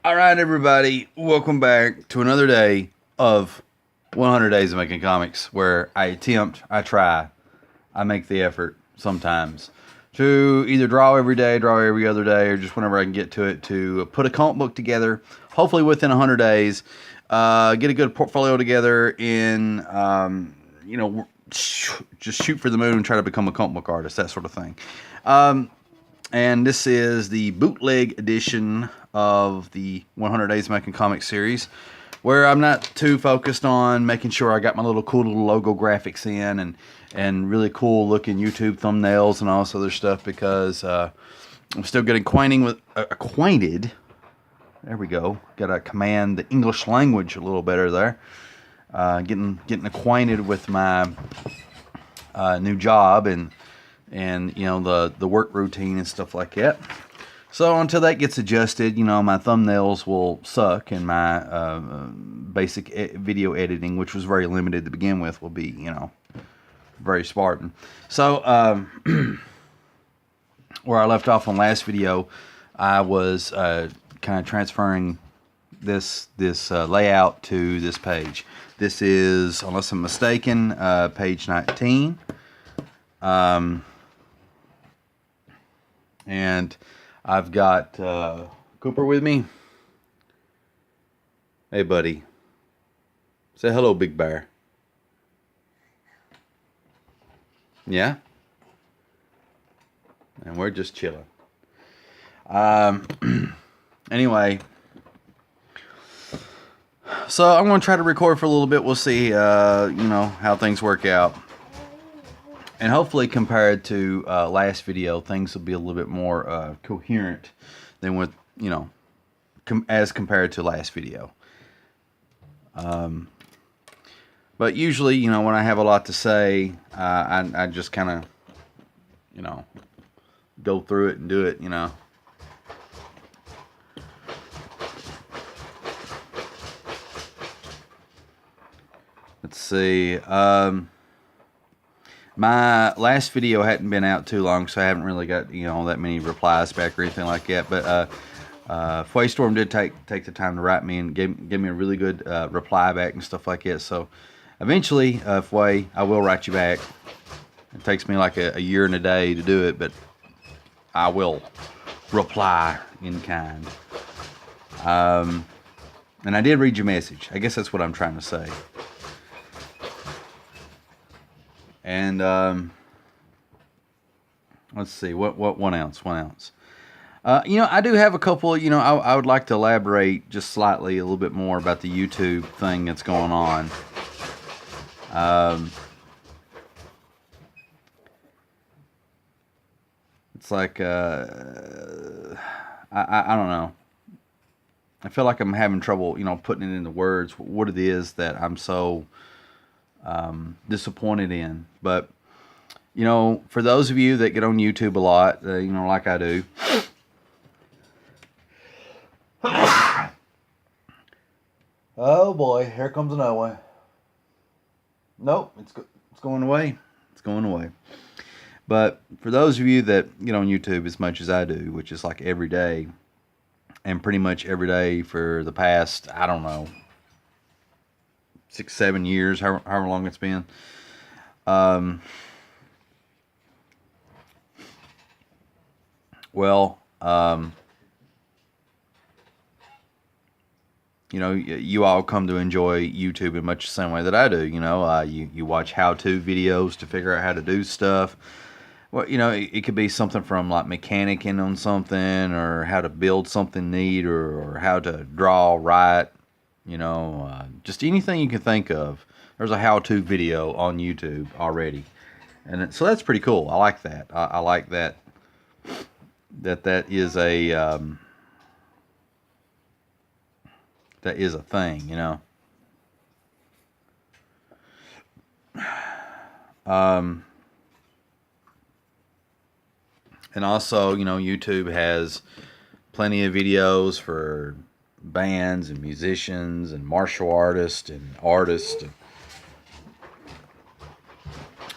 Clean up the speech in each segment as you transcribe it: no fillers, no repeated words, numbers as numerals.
All right, everybody, welcome back to another day of 100 Days of Making Comics, where I try, I make the effort sometimes to either draw every day, draw every other day, or just whenever I can get to it, to put a comic book together, hopefully within 100 days, get a good portfolio together in, just shoot for the moon and try to become a comic book artist, that sort of thing. And this is the bootleg edition of the 100 Days Making Comics series, where I'm not too focused on making sure I got my cool little logo graphics in and really cool looking YouTube thumbnails and all this other stuff, because I'm still getting acquainted. There we go. Got to command the English language a little better there. Getting acquainted with my new job and the work routine and stuff like that. So until that gets adjusted, my thumbnails will suck, and my basic video editing, which was very limited to begin with, will be very Spartan. So where I left off on last video, I was kind of transferring this layout to this page. This is, unless I'm mistaken, page 19. And I've got Cooper with me. Hey, buddy. Say hello, Big Bear. Yeah? And we're just chilling. Anyway. So I'm going to try to record for a little bit. We'll see, how things work out. And hopefully, compared to last video, things will be a little bit more coherent than with, as compared to last video. But usually, when I have a lot to say, I just kind of, go through it and do it, Let's see. My last video hadn't been out too long, so I haven't really got that many replies back or anything like that. But Storm did take the time to write me and give me a really good reply back and stuff like that. So eventually, Fway, I will write you back. It takes me like a year and a day to do it, but I will reply in kind. And I did read your message. I guess that's what I'm trying to say. And let's see, what 1 ounce? 1 ounce. I do have a couple. I would like to elaborate just slightly a little bit more about the YouTube thing that's going on. It's like I don't know. I feel like I'm having trouble, putting it into words what it is that I'm so disappointed in. But for those of you that get on YouTube a lot, like I do, oh boy, here comes another one. Nope, it's going away. It's going away. But for those of you that get on YouTube as much as I do, which is like every day, and pretty much every day for the past, I don't know, 6-7 years, however long it's been. You all come to enjoy YouTube in much the same way that I do. You watch how-to videos to figure out how to do stuff. Well, it could be something from like mechanicking on something, or how to build something neat, or how to draw, write, just anything you can think of. There's a how-to video on YouTube already. And so that's pretty cool. I like that. I like that is a that is a thing, And also, YouTube has plenty of videos for bands and musicians and martial artists and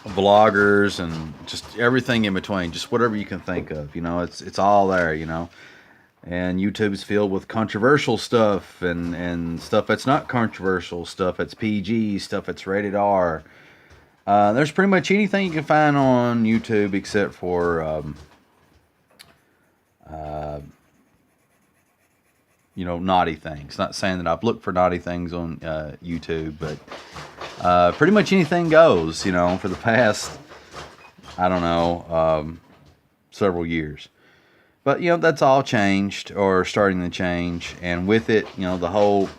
vloggers and just everything in between, just whatever you can think of. It's all there. And YouTube's filled with controversial stuff and stuff that's not controversial, stuff that's PG, stuff that's rated R. There's pretty much anything you can find on YouTube except for, naughty things. Not saying that I've looked for naughty things on YouTube, but pretty much anything goes, for the past, I don't know, several years. But, that's all changed or starting to change. And with it, the whole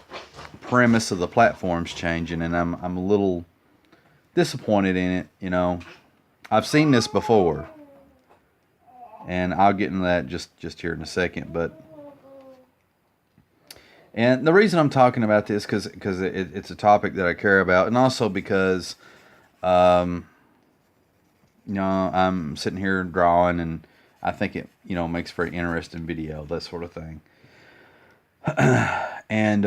premise of the platform's changing. And I'm a little disappointed in it, I've seen this before. And I'll get into that just here in a second. And the reason I'm talking about this, because it's a topic that I care about. And also because, I'm sitting here drawing and I think it, makes for an interesting video, that sort of thing. And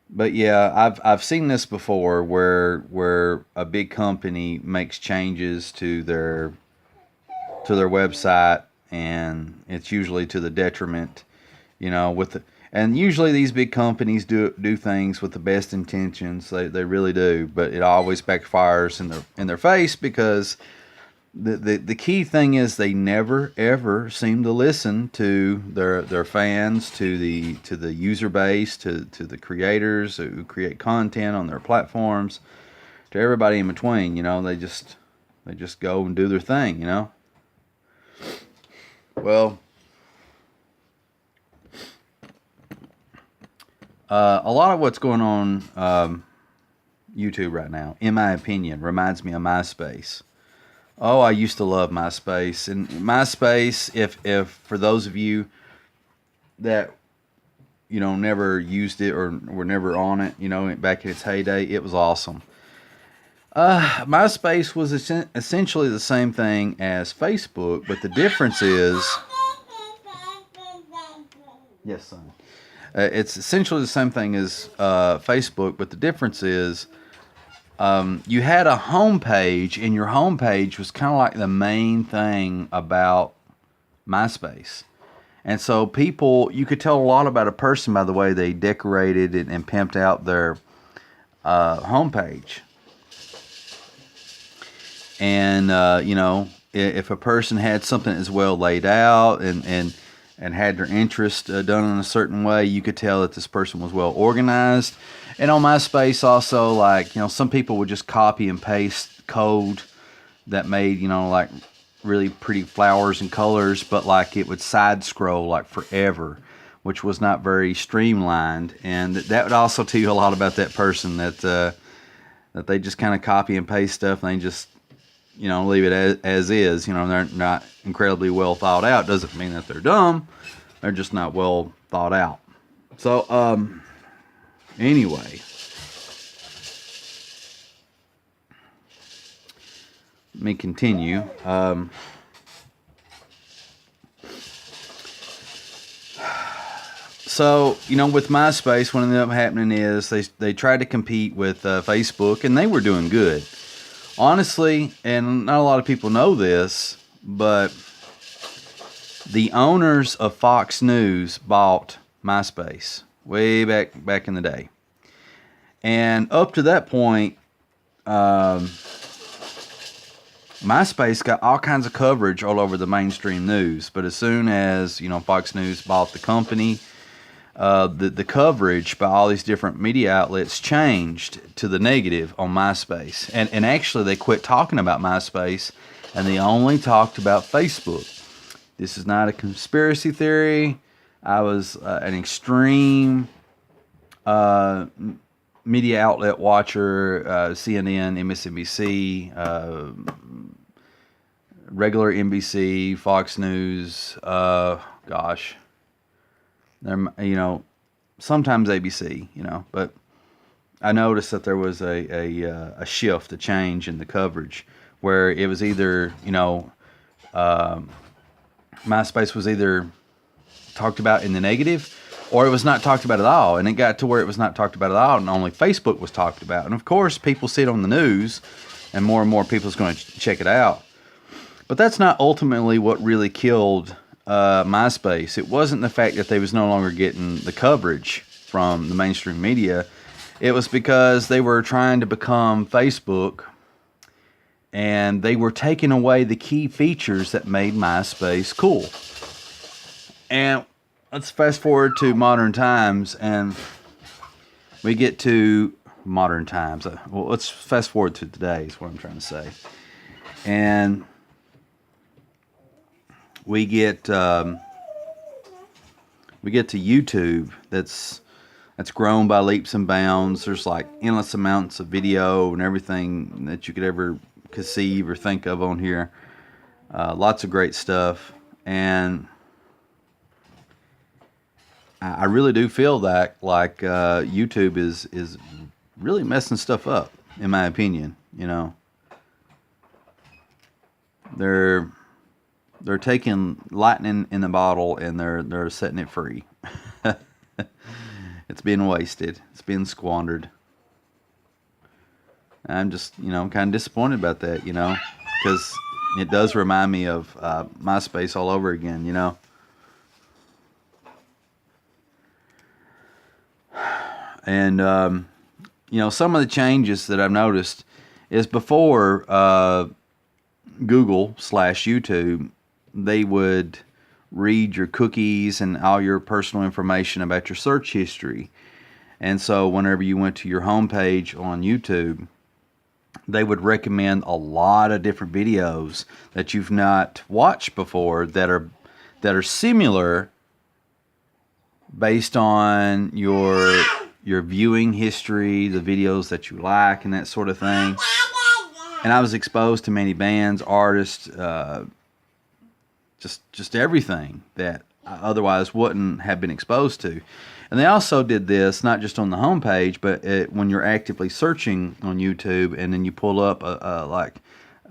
but yeah, I've seen this before where a big company makes changes to their website, and it's usually to the detriment, and usually these big companies do things with the best intentions. They really do, but it always backfires in their face, because the key thing is they never ever seem to listen to their fans, to the user base, to the creators who create content on their platforms, to everybody in between. They just go and do their thing. Well, a lot of what's going on YouTube right now, in my opinion, reminds me of MySpace. Oh, I used to love MySpace. And MySpace, if for those of you that never used it or were never on it, back in its heyday, it was awesome. MySpace was essentially the same thing as Facebook, but the difference is, yes, son. It's essentially the same thing as Facebook, but the difference is you had a homepage, and your homepage was kind of like the main thing about MySpace. And so you could tell a lot about a person by the way they decorated and pimped out their homepage. And, if a person had something as well laid out and had their interest done in a certain way, you could tell that this person was well organized. And on MySpace also, some people would just copy and paste code that made, really pretty flowers and colors, but it would side scroll forever, which was not very streamlined. And that would also tell you a lot about that person, that they just kind of copy and paste stuff, and they just, leave it as is. They're not incredibly well thought out. Doesn't mean that they're dumb. They're just not well thought out. So, anyway, let me continue. So, with MySpace, what ended up happening is they tried to compete with Facebook, and they were doing good. Honestly, and not a lot of people know this, but the owners of Fox News bought MySpace way back in the day. And up to that point, MySpace got all kinds of coverage all over the mainstream news. But as soon as, Fox News bought the company, the coverage by all these different media outlets changed to the negative on MySpace. And actually, they quit talking about MySpace, and they only talked about Facebook. This is not a conspiracy theory. I was an extreme media outlet watcher, CNN, MSNBC, regular NBC, Fox News, sometimes ABC, but I noticed that there was a shift, a change in the coverage, where it was either, MySpace was either talked about in the negative, or it was not talked about at all. And it got to where it was not talked about at all, and only Facebook was talked about. And of course, people see it on the news, and more people's going to check it out. But that's not ultimately what really killed MySpace. It wasn't the fact that they was no longer getting the coverage from the mainstream media. It was because they were trying to become Facebook, and they were taking away the key features that made MySpace cool. And let's fast forward to modern times, and we get to modern times. Well, let's fast forward to today is what I'm trying to say. And we get to YouTube that's grown by leaps and bounds. There's like endless amounts of video and everything that you could ever conceive or think of on here. Lots of great stuff, and I really do feel that like YouTube is really messing stuff up, in my opinion. You know, they're taking lightning in the bottle and they're setting it free. It's being wasted. It's being squandered. I'm just, I'm kind of disappointed about that, because it does remind me of MySpace all over again, And, some of the changes that I've noticed is before Google/YouTube, they would read your cookies and all your personal information about your search history. And so whenever you went to your homepage on YouTube, they would recommend a lot of different videos that you've not watched before that are similar based on your viewing history, the videos that you like, and that sort of thing. And I was exposed to many bands, artists, just everything that I otherwise wouldn't have been exposed to. And they also did this not just on the homepage, but when you're actively searching on YouTube, and then you pull up like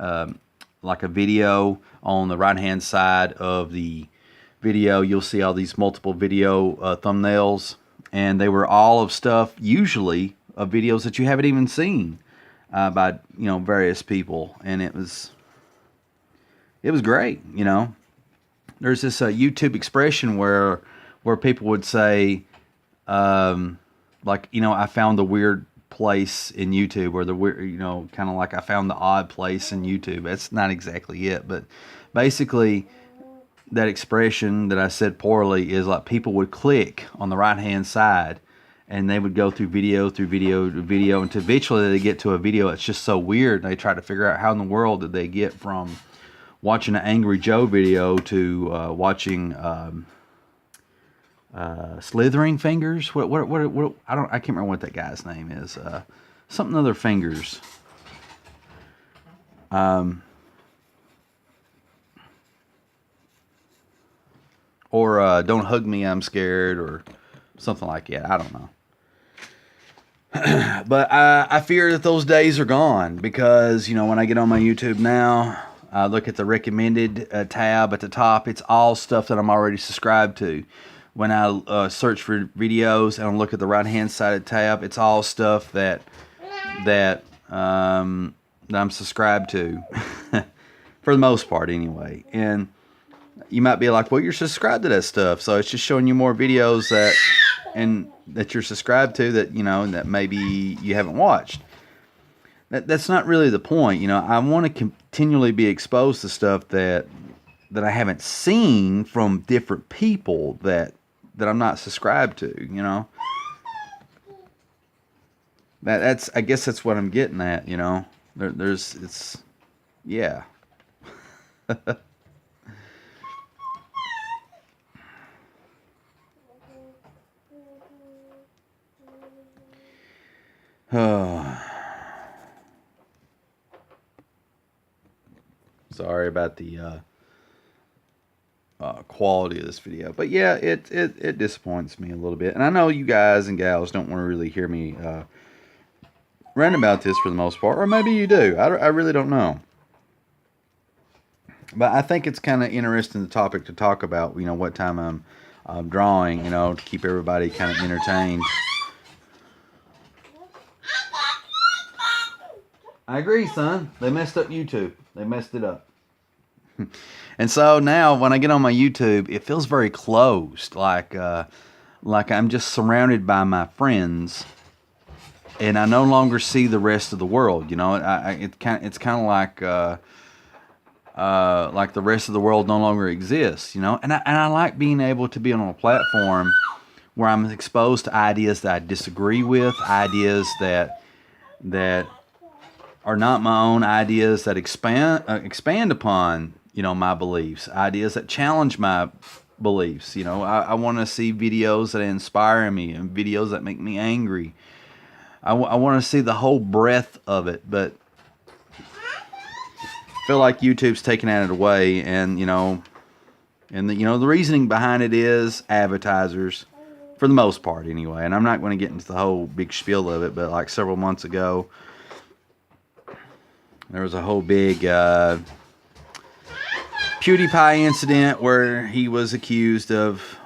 a video on the right-hand side of the video, you'll see all these multiple video thumbnails, and they were all of stuff, usually of videos that you haven't even seen by various people, and it was great. There's this YouTube expression where people would say, I found the weird place in YouTube, or the weird, kind of like I found the odd place in YouTube. That's not exactly it, but basically that expression that I said poorly is like people would click on the right-hand side, and they would go through video to video, until eventually they get to a video that's just so weird, and they try to figure out how in the world did they get from watching an Angry Joe video to watching Slithering Fingers. What I can't remember what that guy's name is. Something other fingers. Or Don't Hug Me, I'm Scared, or something like that. I don't know. But I fear that those days are gone, because when I get on my YouTube now, I look at the recommended tab at the top. It's all stuff that I'm already subscribed to. When I search for videos and I look at the right-hand side of the tab, it's all stuff that I'm subscribed to, for the most part, anyway. And you might be like, "Well, you're subscribed to that stuff, so it's just showing you more videos that you're subscribed to that that maybe you haven't watched." That's not really the point. I want to continually be exposed to stuff that I haven't seen from different people that I'm not subscribed to. That's I guess that's what I'm getting at. Yeah. Sorry about the quality of this video, but yeah, it disappoints me a little bit, and I know you guys and gals don't want to really hear me rant about this for the most part, or maybe you do. I really don't know, but I think it's kind of interesting topic to talk about. What time I'm drawing, to keep everybody kind of entertained. I agree, son. They messed up YouTube. They messed it up. And so now when I get on my YouTube, it feels very closed, like I'm just surrounded by my friends, and I no longer see the rest of the world. You know, it's kind of like the rest of the world no longer exists. You know, and I like being able to be on a platform where I'm exposed to ideas that I disagree with, ideas that are not my own, ideas that expand upon, you know, my beliefs, ideas that challenge my beliefs. You know, I want to see videos that inspire me and videos that make me angry. I want to see the whole breadth of it, but I feel like YouTube's taking it away, and you know, the reasoning behind it is advertisers, for the most part anyway. And I'm not going to get into the whole big spiel of it, but like several months ago, there was a whole big PewDiePie incident where he was accused of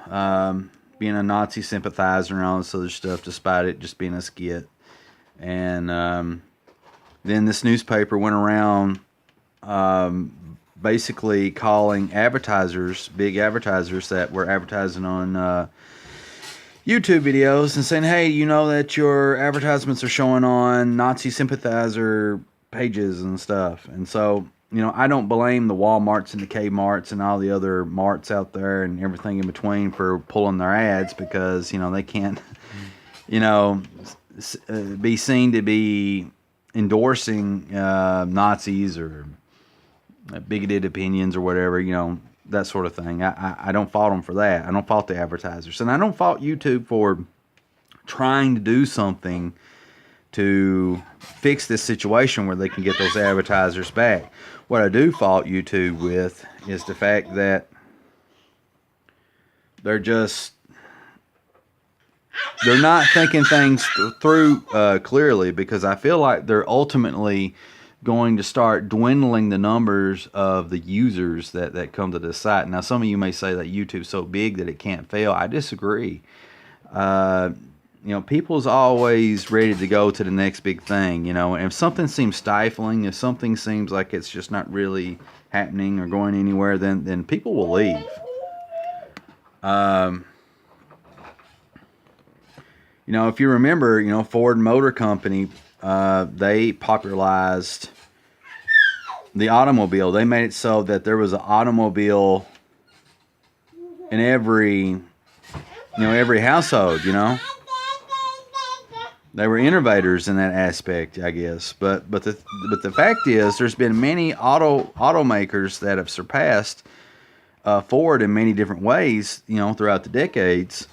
being a Nazi sympathizer and all this other stuff, despite it just being a skit. And then this newspaper went around basically calling advertisers, big advertisers that were advertising on YouTube videos, and saying, hey, you know that your advertisements are showing on Nazi sympathizer pages and stuff. And so, you know, I don't blame the Walmarts and the Kmarts and all the other marts out there and everything in between for pulling their ads, because, you know, they can't, you know, be seen to be endorsing Nazis or bigoted opinions or whatever, you know, that sort of thing. I don't fault them for that. I don't fault the advertisers. And I don't fault YouTube for trying to do something to fix this situation where they can get those advertisers back. What I do fault YouTube with is the fact that they're not thinking things through clearly, because I feel like they're ultimately going to start dwindling the numbers of the users that come to this site. Now, some of you may say that YouTube's so big that it can't fail. I disagree. You know, people's always ready to go to the next big thing, you know, and if something seems stifling, if something seems like it's just not really happening or going anywhere, then people will leave. You know, if you remember, you know, Ford Motor Company, they popularized the automobile. They made it so that there was an automobile in every household, you know. They were innovators in that aspect, I guess. But the fact is, there's been many automakers that have surpassed Ford in many different ways, you know, throughout the decades.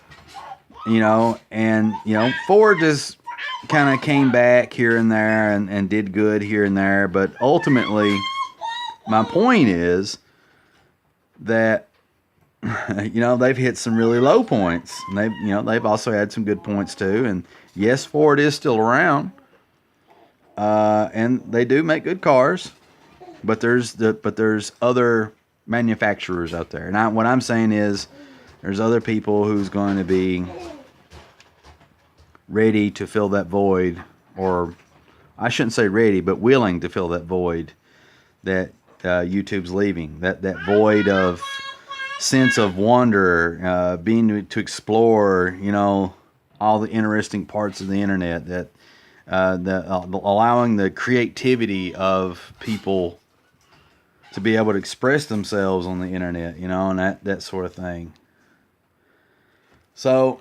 You know, and you know, Ford just kind of came back here and there and did good here and there, but ultimately, my point is that you know, they've hit some really low points. And they've also had some good points too. And yes, Ford is still around, and they do make good cars, but there's other manufacturers out there. And what I'm saying is, there's other people who's going to be ready to fill that void, or I shouldn't say ready, but willing to fill that void that YouTube's leaving. That void of sense of wonder, being to explore, you know, all the interesting parts of the internet, that allowing the creativity of people to be able to express themselves on the internet, you know, and that sort of thing. So,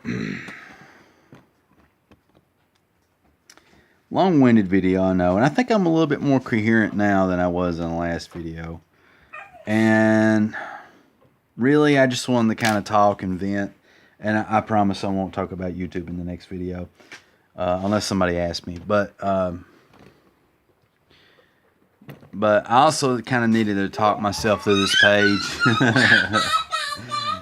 long-winded video, I know, and I think I'm a little bit more coherent now than I was in the last video. And really, I just wanted to kind of talk and vent, and I promise I won't talk about YouTube in the next video, unless somebody asks me. But I also kind of needed to talk myself through this page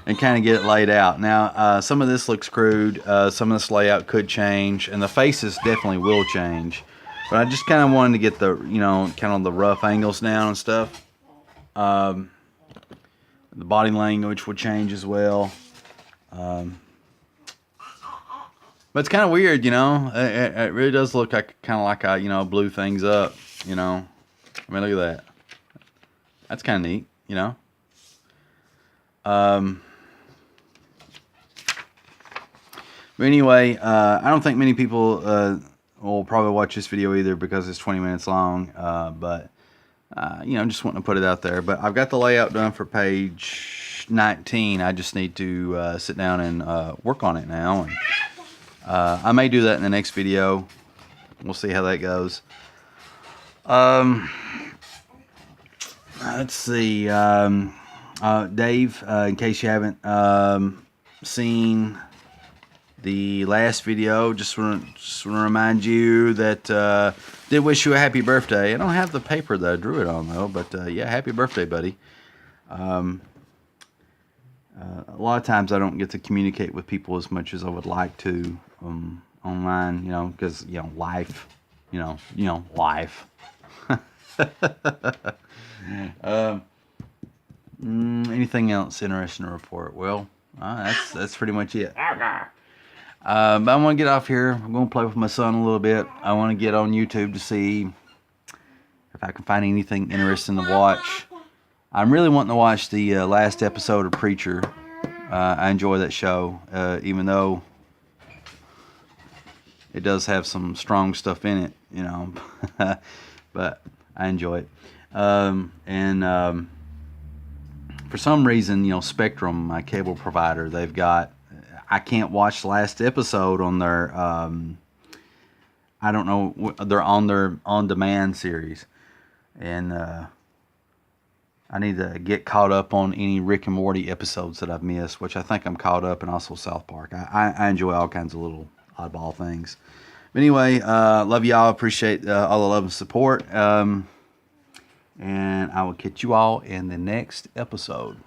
and kind of get it laid out. Now, some of this looks crude. Some of this layout could change, and the faces definitely will change. But I just kind of wanted to get the, you know, kind of the rough angles down and stuff. The body language would change as well. But it's kind of weird, you know. It really does look like kind of like I, you know, blew things up, you know. I mean, look at that. That's kind of neat. you know. But anyway, I don't think many people will probably watch this video either because it's 20 minutes long. But you know, just wanting to put it out there. But I've got the layout done for page 19. I just need to sit down and work on it now. And I may do that in the next video. We'll see how that goes. Let's see. Dave, in case you haven't seen the last video, just want to remind you that did wish you a happy birthday. I don't have the paper that I drew it on though, but yeah, happy birthday, buddy. A lot of times I don't get to communicate with people as much as I would like to online, you know, because you know life, you know life. Anything else interesting to report? Well, that's pretty much it. But I want to get off here. I'm going to play with my son a little bit. I want to get on YouTube to see if I can find anything interesting to watch. I'm really wanting to watch the last episode of Preacher. I enjoy that show, even though it does have some strong stuff in it, you know. But I enjoy it. For some reason, you know, Spectrum, my cable provider, they've got, I can't watch the last episode on their, I don't know, they're on their on-demand series. And I need to get caught up on any Rick and Morty episodes that I've missed, which I think I'm caught up, and also South Park. I enjoy all kinds of little oddball things. But anyway, love y'all. Appreciate all the love and support. And I will catch you all in the next episode.